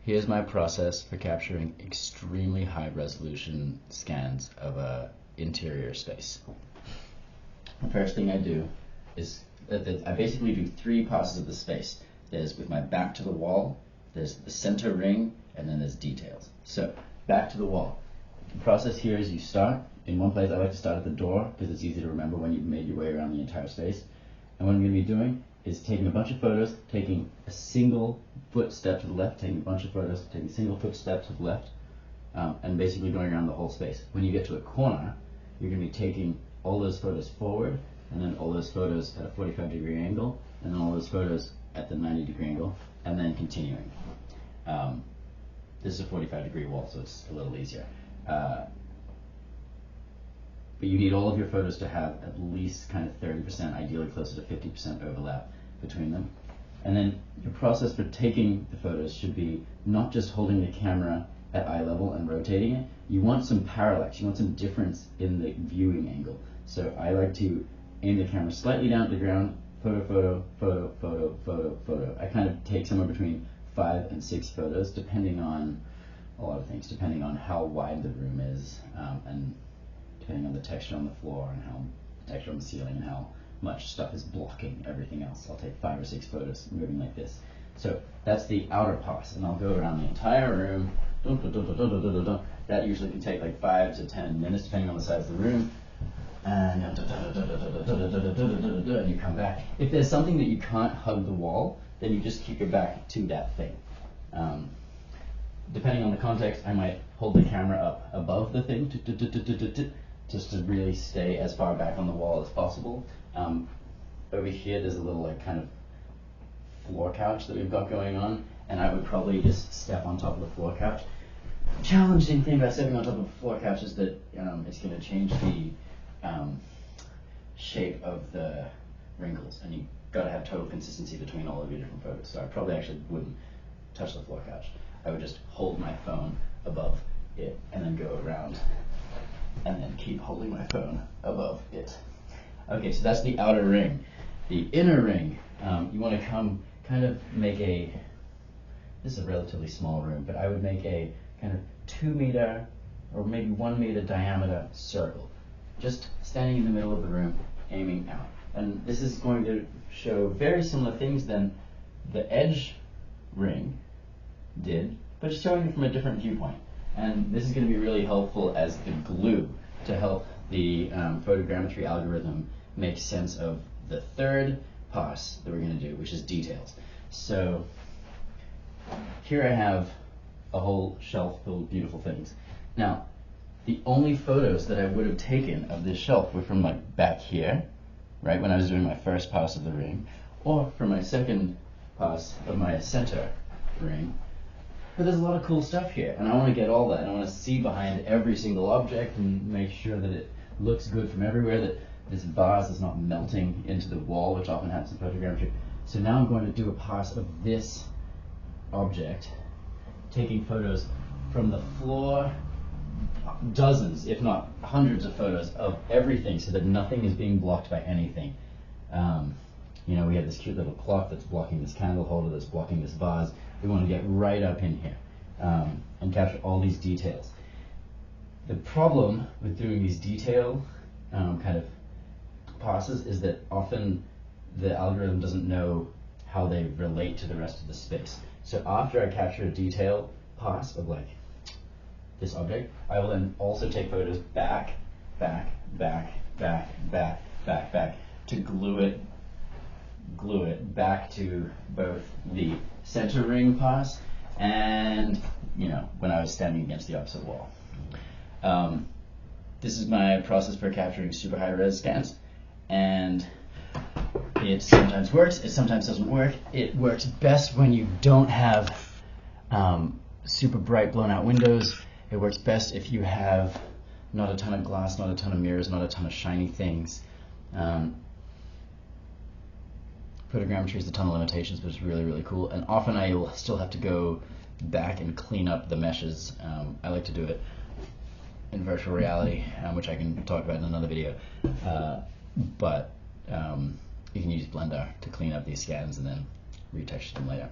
here's my process for capturing extremely high resolution scans of a interior space. The first thing I do is I basically do 3 passes of the space. There's with my back to the wall, there's the center ring, and then there's details. So back to the wall. The process here is you start in one place. I like to start at the door because it's easy to remember when you've made your way around the entire space. And what I'm going to be doing is taking a bunch of photos, taking a single foot step to the left, taking a bunch of photos, taking a single foot step to the left, and basically going around the whole space. When you get to a corner, you're going to be taking all those photos forward, and then all those photos at a 45-degree angle, and then all those photos at the 90-degree angle, and then continuing. This is a 45-degree wall, so it's a little easier. But you need all of your photos to have at least kind of 30%, ideally closer to 50% overlap between them. And then your process for taking the photos should be not just holding the camera at eye level and rotating it. You want some parallax, you want some difference in the viewing angle. So I like to aim the camera slightly down to the ground, photo, photo, photo, photo, photo, photo. I kind of take somewhere between 5 and 6 photos, depending on a lot of things, depending on how wide the room is, and depending on the texture on the floor and how the texture on the ceiling and how much stuff is blocking everything else. I'll take 5 or 6 photos moving like this. So that's the outer pass, and I'll go around the entire room. That usually can take like 5 to 10 minutes depending on the size of the room. And you come back. If there's something that you can't hug the wall, then you just keep your back to that thing. Depending on the context, I might hold the camera up above the thing just to really stay as far back on the wall as possible. Over here there's a little like kind of floor couch that we've got going on, and I would probably just step on top of the floor couch. Challenging thing about stepping on top of a floor couch is that it's going to change the shape of the wrinkles, and you've got to have total consistency between all of your different photos. So I probably actually wouldn't touch the floor couch. I would just hold my phone above it and then go around and then keep holding my phone above it. Okay, so that's the outer ring. The inner ring, you want to kind of make this is a relatively small room, but I would make a kind of 2 meter or maybe 1 meter diameter circle, just standing in the middle of the room, aiming out. And this is going to show very similar things than the edge ring did, but just showing it from a different viewpoint. And this is going to be really helpful as the glue to help the photogrammetry algorithm make sense of the third pass that we're going to do, which is details. So here I have a whole shelf filled with beautiful things. Now, the only photos that I would have taken of this shelf were from like back here, right, when I was doing my first pass of the ring, or from my second pass of my center ring. But there's a lot of cool stuff here, and I want to get all that, and I want to see behind every single object and make sure that it looks good from everywhere, that this vase is not melting into the wall, which often happens in photogrammetry. So now I'm going to do a pass of this object, taking photos from the floor, dozens, if not hundreds of photos of everything, so that nothing is being blocked by anything. We have this cute little clock that's blocking this candle holder, that's blocking this vase. We want to get right up in here and capture all these details. The problem with doing these detail kind of passes is that often the algorithm doesn't know how they relate to the rest of the space. So after I capture a detail pass of like this object, I will then also take photos back, back, back, back, back, back, back to glue it back to both the center ring pass and when I was standing against the opposite wall. This is my process for capturing super high res scans, and it sometimes works, it sometimes doesn't work. It works best when you don't have super bright blown out windows. It works best if you have not a ton of glass, not a ton of mirrors, not a ton of shiny things. Photogrammetry has a ton of limitations, but it's really, really cool. And often I will still have to go back and clean up the meshes. I like to do it in virtual reality, which I can talk about in another video. But you can use Blender to clean up these scans and then retouch them later.